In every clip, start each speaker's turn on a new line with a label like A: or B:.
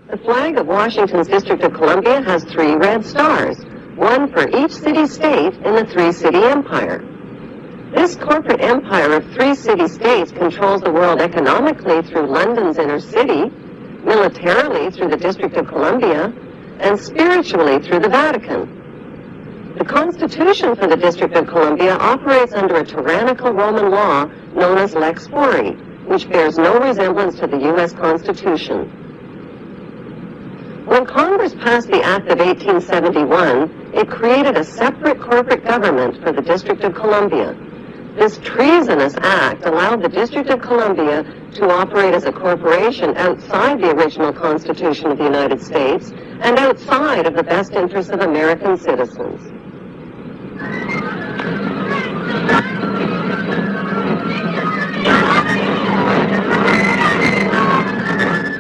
A: The flag of Washington's District of Columbia has 3 red stars, one for each city-state in the 3-city empire. This corporate empire of 3 city-states controls the world economically through London's inner city, militarily through the District of Columbia, and spiritually through the Vatican. The Constitution for the District of Columbia operates under a tyrannical Roman law known as Lex Fori, which bears no resemblance to the U.S. Constitution. When Congress passed the Act of 1871, it created a separate corporate government for the District of Columbia. This treasonous act allowed the District of Columbia to operate as a corporation outside the original Constitution of the United States and outside of the best interests of American citizens.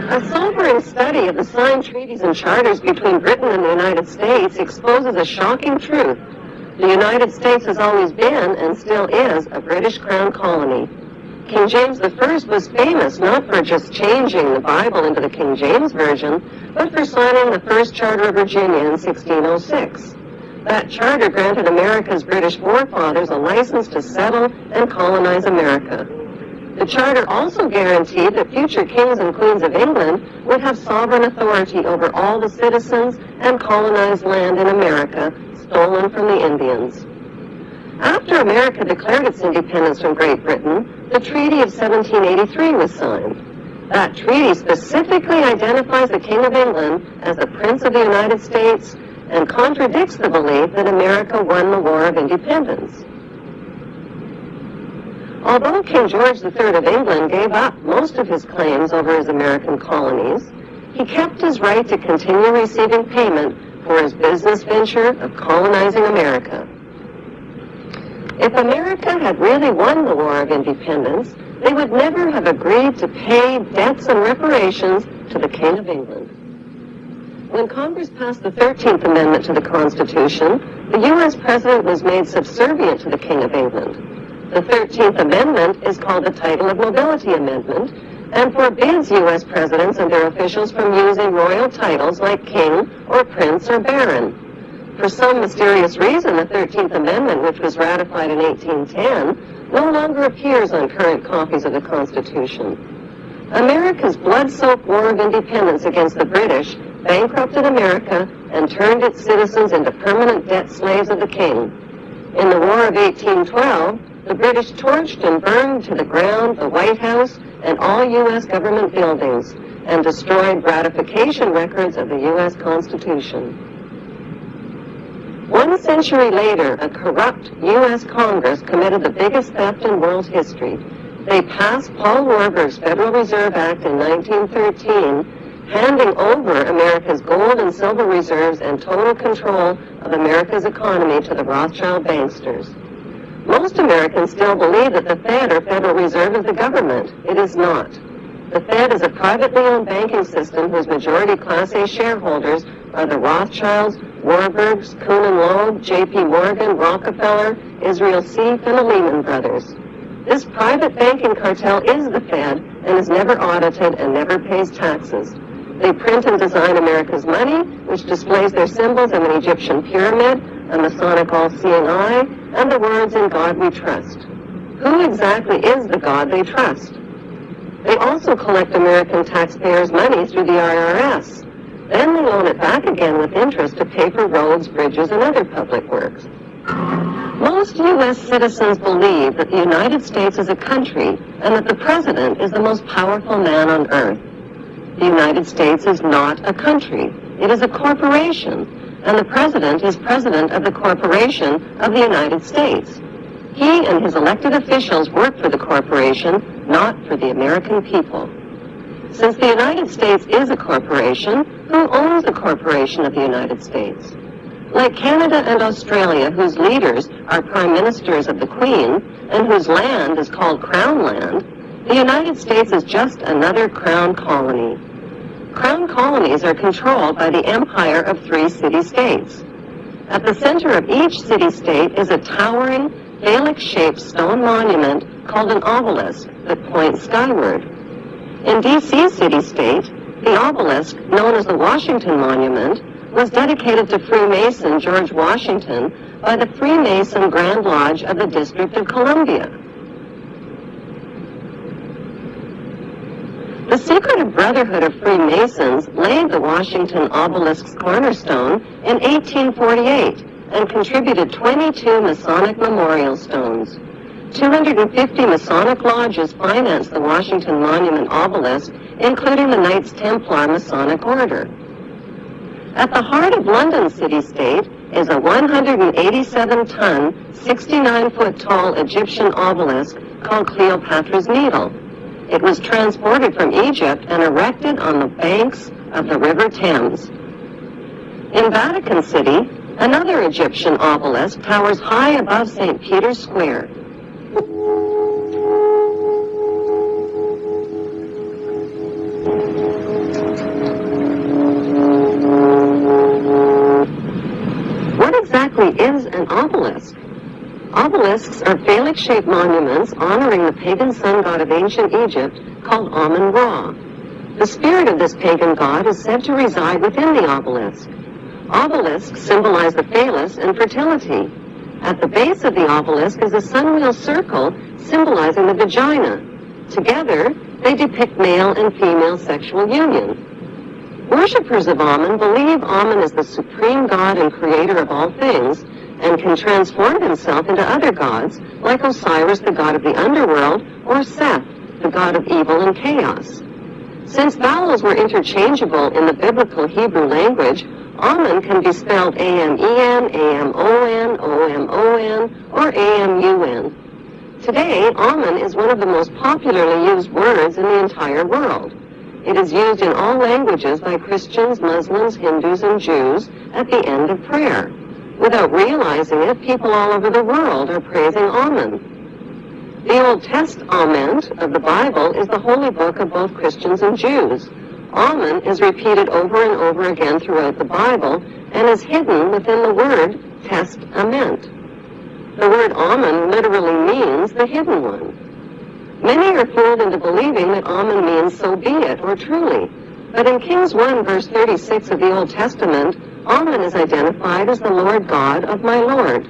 A: A sobering study of the signed treaties and charters between Britain and the United States exposes a shocking truth. The United States has always been, and still is, a British Crown colony. King James I was famous not for just changing the Bible into the King James Version, but for signing the First Charter of Virginia in 1606. That charter granted America's British forefathers a license to settle and colonize America. The charter also guaranteed that future kings and queens of England would have sovereign authority over all the citizens and colonized land in America stolen from the Indians. After America declared its independence from Great Britain, the Treaty of 1783 was signed. That treaty specifically identifies the King of England as the Prince of the United States and contradicts the belief that America won the War of Independence. Although King George III of England gave up most of his claims over his American colonies, he kept his right to continue receiving payment for his business venture of colonizing America. If America had really won the War of Independence, they would never have agreed to pay debts and reparations to the King of England. When Congress passed the 13th Amendment to the Constitution, the U.S. President was made subservient to the King of England. The 13th Amendment is called the Title of Nobility Amendment and forbids U.S. presidents and their officials from using royal titles like king or prince or baron. For some mysterious reason, the 13th Amendment, which was ratified in 1810, no longer appears on current copies of the Constitution. America's blood-soaked War of Independence against the British bankrupted America and turned its citizens into permanent debt slaves of the king. In the War of 1812, the British torched and burned to the ground the White House and all U.S. government buildings and destroyed ratification records of the U.S. Constitution. 1 century later, a corrupt U.S. Congress committed the biggest theft in world history. They passed Paul Warburg's Federal Reserve Act in 1913, handing over America's gold and silver reserves and total control of America's economy to the Rothschild banksters. Most Americans still believe that the Fed or Federal Reserve is the government. It is not. The Fed is a privately owned banking system whose majority Class A shareholders are the Rothschilds, Warburgs, Kuhn & Loeb, J.P. Morgan, Rockefeller, Israel Seif, and the Lehman Brothers. This private banking cartel is the Fed and is never audited and never pays taxes. They print and design America's money, which displays their symbols of an Egyptian pyramid, a Masonic all-seeing eye, and the words, "In God we trust." Who exactly is the God they trust? They also collect American taxpayers' money through the IRS. Then they loan it back again with interest to pay for roads, bridges, and other public works. Most U.S. citizens believe that the United States is a country and that the President is the most powerful man on earth. The United States is not a country. It is a corporation, and the President is President of the Corporation of the United States. He and his elected officials work for the corporation, not for the American people. Since the United States is a corporation, who owns the corporation of the United States? Like Canada and Australia, whose leaders are prime ministers of the Queen, and whose land is called Crown Land, the United States is just another Crown colony. Crown colonies are controlled by the empire of 3 city-states. At the center of each city-state is a towering, phallic-shaped stone monument called an obelisk that points skyward. In D.C. city-state, The obelisk, known as the Washington Monument, was dedicated to Freemason George Washington by the Freemason Grand Lodge of the District of Columbia. The Secretive Brotherhood of Freemasons laid the Washington obelisk's cornerstone in 1848 and contributed 22 Masonic memorial stones. 250 Masonic lodges financed the Washington Monument obelisk, including the Knights Templar Masonic Order. At the heart of London city-state is a 187-ton, 69-foot-tall Egyptian obelisk called Cleopatra's Needle. It was transported from Egypt and erected on the banks of the River Thames. In Vatican City, another Egyptian obelisk towers high above St. Peter's Square. What exactly is an obelisk? Obelisks are phallic-shaped monuments honoring the pagan sun god of ancient Egypt called Amun-Ra. The spirit of this pagan god is said to reside within the obelisk. Obelisks symbolize the phallus and fertility. At the base of the obelisk is a sunwheel circle symbolizing the vagina. Together, they depict male and female sexual union. Worshippers of Amun believe Amun is the supreme god and creator of all things, and can transform himself into other gods, like Osiris, the god of the underworld, or Seth, the god of evil and chaos. Since vowels were interchangeable in the biblical Hebrew language, Amun can be spelled A-M-E-N, A-M-O-N, O-M-O-N, or A-M-U-N. Today, Amun is one of the most popularly used words in the entire world. It is used in all languages by Christians, Muslims, Hindus, and Jews at the end of prayer. Without realizing it, people all over the world are praising Amun. The Old Testament of the Bible is the holy book of both Christians and Jews. Amun is repeated over and over again throughout the Bible and is hidden within the word testament. The word Amun literally means the hidden one. Many are fooled into believing that Amun means so be it or truly. But in Kings 1 verse 36 of the Old Testament, Amun is identified as the Lord God of my Lord.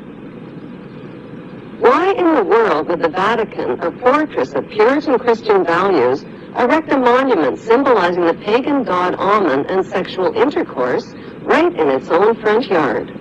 A: Why in the world would the Vatican, a fortress of Puritan Christian values, erect a monument symbolizing the pagan god Amun and sexual intercourse right in its own front yard?